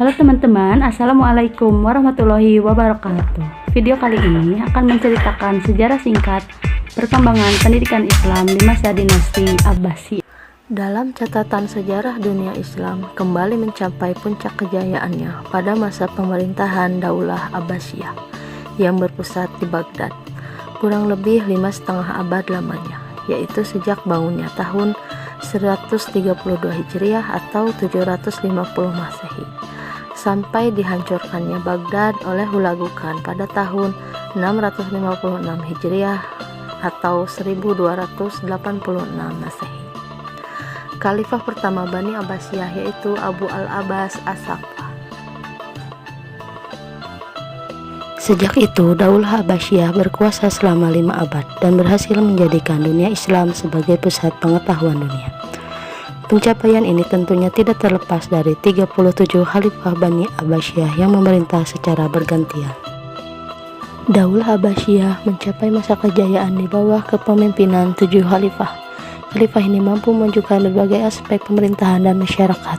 Halo teman-teman, Assalamualaikum warahmatullahi wabarakatuh. Video kali ini akan menceritakan sejarah singkat perkembangan pendidikan Islam di masa dinasti Abbasiyah. Dalam catatan sejarah dunia Islam kembali mencapai puncak kejayaannya pada masa pemerintahan Daulah Abbasiyah yang berpusat di Baghdad, kurang lebih 5,5 abad lamanya, yaitu sejak bangunnya tahun 132 Hijriah atau 750 Masehi sampai dihancurkannya Baghdad oleh Hulagu Khan pada tahun 656 Hijriah atau 1286 Masehi. Khalifah pertama Bani Abbasiyah yaitu Abu al-Abbas as-Saqqah. Sejak itu, Daulah Abbasiyah berkuasa selama 5 abad dan berhasil menjadikan dunia Islam sebagai pusat pengetahuan dunia. Pencapaian ini tentunya tidak terlepas dari 37 Khalifah Bani Abbasiyah yang memerintah secara bergantian. Daulah Abbasiyah mencapai masa kejayaan di bawah kepemimpinan 7 Khalifah. Khalifah ini mampu memajukan berbagai aspek pemerintahan dan masyarakat.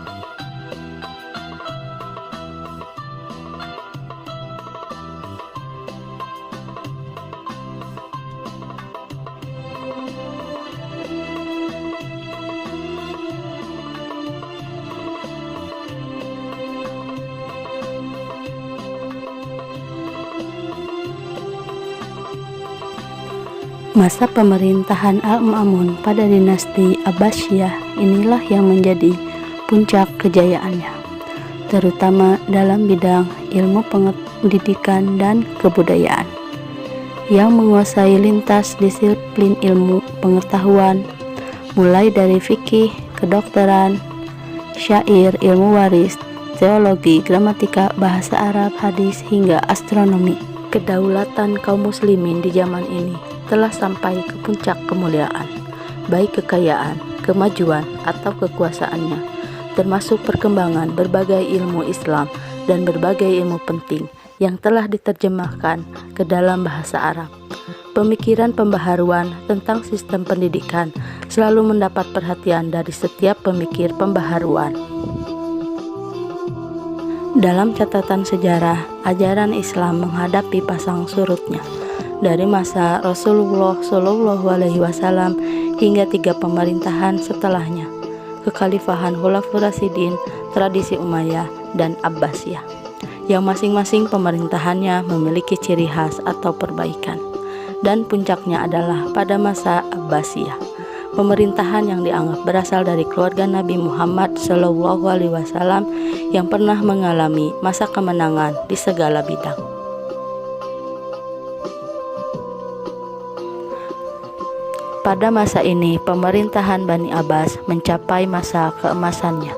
Masa pemerintahan Al-Ma'mun pada dinasti Abbasiyah inilah yang menjadi puncak kejayaannya, terutama dalam bidang ilmu pendidikan dan kebudayaan, yang menguasai lintas disiplin ilmu pengetahuan, mulai dari fikih, kedokteran, syair, ilmu waris, teologi, gramatika, bahasa Arab, hadis, hingga astronomi. Kedaulatan kaum muslimin di zaman ini telah sampai ke puncak kemuliaan, baik kekayaan, kemajuan, atau kekuasaannya, termasuk perkembangan berbagai ilmu Islam dan berbagai ilmu penting yang telah diterjemahkan ke dalam bahasa Arab. Pemikiran pembaharuan tentang sistem pendidikan selalu mendapat perhatian dari setiap pemikir pembaharuan. Dalam catatan sejarah, ajaran Islam menghadapi pasang surutnya dari masa Rasulullah Shallallahu Alaihi Wasallam hingga 3 pemerintahan setelahnya, kekhalifahan Khulafaur Rasyidin, tradisi Umayyah, dan Abbasiyah, yang masing-masing pemerintahannya memiliki ciri khas atau perbaikan. Dan puncaknya adalah pada masa Abbasiyah, pemerintahan yang dianggap berasal dari keluarga Nabi Muhammad Shallallahu Alaihi Wasallam yang pernah mengalami masa kemenangan di segala bidang. Pada masa ini, pemerintahan Bani Abbas mencapai masa keemasannya.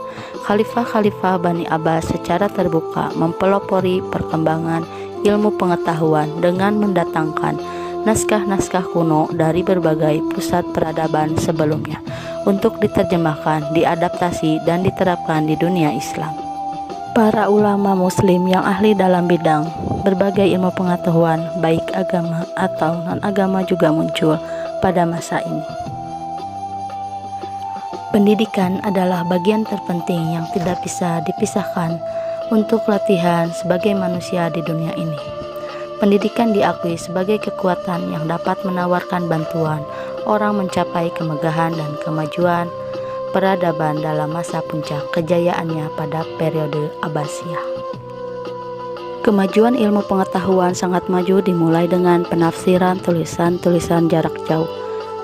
Khalifah-khalifah Bani Abbas secara terbuka mempelopori perkembangan ilmu pengetahuan dengan mendatangkan naskah-naskah kuno dari berbagai pusat peradaban sebelumnya untuk diterjemahkan, diadaptasi, dan diterapkan di dunia Islam. Para ulama muslim yang ahli dalam bidang berbagai ilmu pengetahuan baik agama atau non-agama juga muncul pada masa ini. Pendidikan adalah bagian terpenting yang tidak bisa dipisahkan untuk latihan sebagai manusia di dunia ini. Pendidikan diakui sebagai kekuatan yang dapat menawarkan bantuan orang mencapai kemegahan dan kemajuan peradaban dalam masa puncak kejayaannya pada periode Abbasiyah. Kemajuan ilmu pengetahuan sangat maju dimulai dengan penafsiran tulisan-tulisan jarak jauh,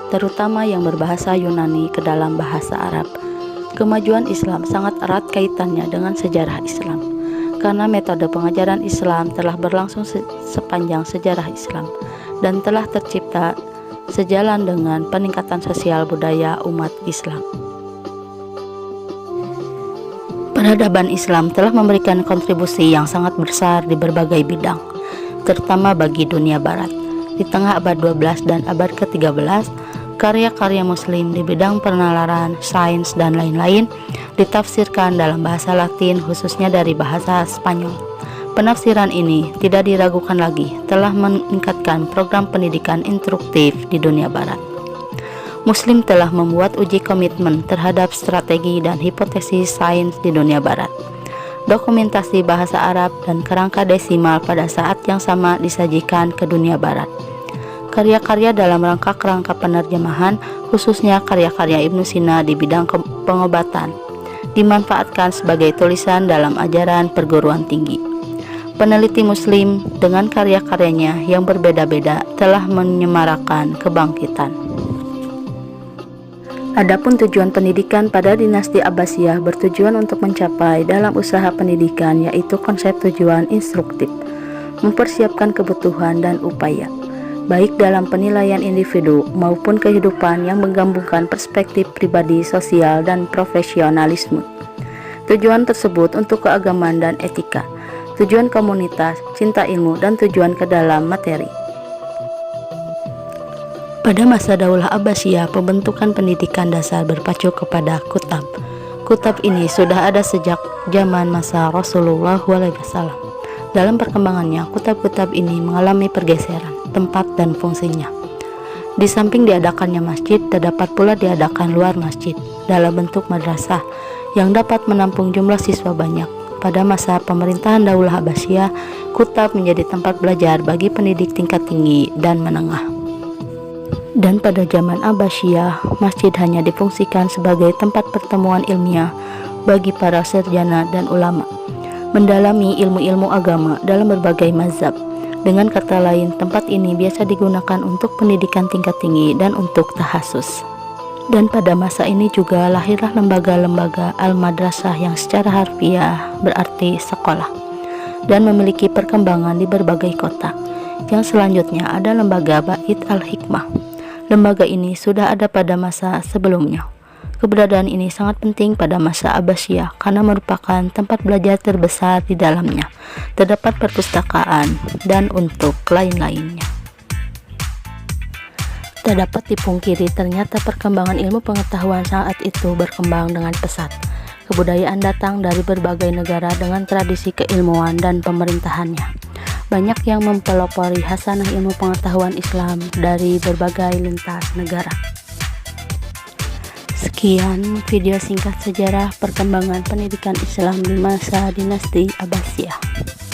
terutama yang berbahasa Yunani ke dalam bahasa Arab. Kemajuan Islam sangat erat kaitannya dengan sejarah Islam, karena metode pengajaran Islam telah berlangsung sepanjang sejarah Islam dan telah tercipta sejalan dengan peningkatan sosial budaya umat Islam. Peradaban Islam telah memberikan kontribusi yang sangat besar di berbagai bidang, terutama bagi dunia barat. Di tengah abad 12 dan abad ke-13, karya-karya muslim di bidang penalaran, sains, dan lain-lain ditafsirkan dalam bahasa Latin, khususnya dari bahasa Spanyol. Penafsiran ini tidak diragukan lagi telah meningkatkan program pendidikan instruktif di dunia barat. Muslim telah membuat uji komitmen terhadap strategi dan hipotesis sains di dunia barat. dokumentasi bahasa Arab, dan kerangka desimal pada saat yang sama disajikan ke dunia barat. Karya-karya dalam rangka kerangka penerjemahan, khususnya karya-karya Ibnu Sina di bidang pengobatan, dimanfaatkan sebagai tulisan dalam ajaran perguruan tinggi. Peneliti Muslim dengan karya-karyanya yang berbeda-beda telah menyemarakan kebangkitan. Adapun tujuan pendidikan pada dinasti Abbasiyah bertujuan untuk mencapai dalam usaha pendidikan, yaitu konsep tujuan instruktif, mempersiapkan kebutuhan dan upaya, baik dalam penilaian individu maupun kehidupan yang menggabungkan perspektif pribadi, sosial, dan profesionalisme. Tujuan tersebut untuk keagamaan dan etika, tujuan komunitas, cinta ilmu, dan tujuan ke dalam materi. Pada masa Daulah Abbasiyah, pembentukan pendidikan dasar berpacu kepada kutab. Kutab ini sudah ada sejak zaman masa Rasulullah SAW. Dalam perkembangannya, kutab-kutab ini mengalami pergeseran tempat dan fungsinya. Di samping diadakannya masjid, terdapat pula diadakan luar masjid dalam bentuk madrasah yang dapat menampung jumlah siswa banyak. Pada masa pemerintahan Daulah Abbasiyah, kutab menjadi tempat belajar bagi pendidik tingkat tinggi dan menengah. Dan pada zaman Abbasiyah, masjid hanya difungsikan sebagai tempat pertemuan ilmiah bagi para sarjana dan ulama, mendalami ilmu-ilmu agama dalam berbagai mazhab. Dengan kata lain, tempat ini biasa digunakan untuk pendidikan tingkat tinggi dan untuk tahasus. Dan pada masa ini juga lahirlah lembaga-lembaga al-madrasah yang secara harfiah berarti sekolah, dan memiliki perkembangan di berbagai kota. Yang selanjutnya ada lembaga Bait al-Hikmah. Lembaga ini sudah ada pada masa sebelumnya. Keberadaan ini sangat penting pada masa Abbasiyah karena merupakan tempat belajar terbesar di dalamnya. Terdapat perpustakaan dan untuk lain-lainnya. Tak dapat dipungkiri, ternyata perkembangan ilmu pengetahuan saat itu berkembang dengan pesat. Kebudayaan datang dari berbagai negara dengan tradisi keilmuan dan pemerintahannya. Banyak yang mempelopori hasanah ilmu pengetahuan Islam dari berbagai lintas negara. Sekian video singkat sejarah perkembangan pendidikan Islam di masa dinasti Abbasiyah.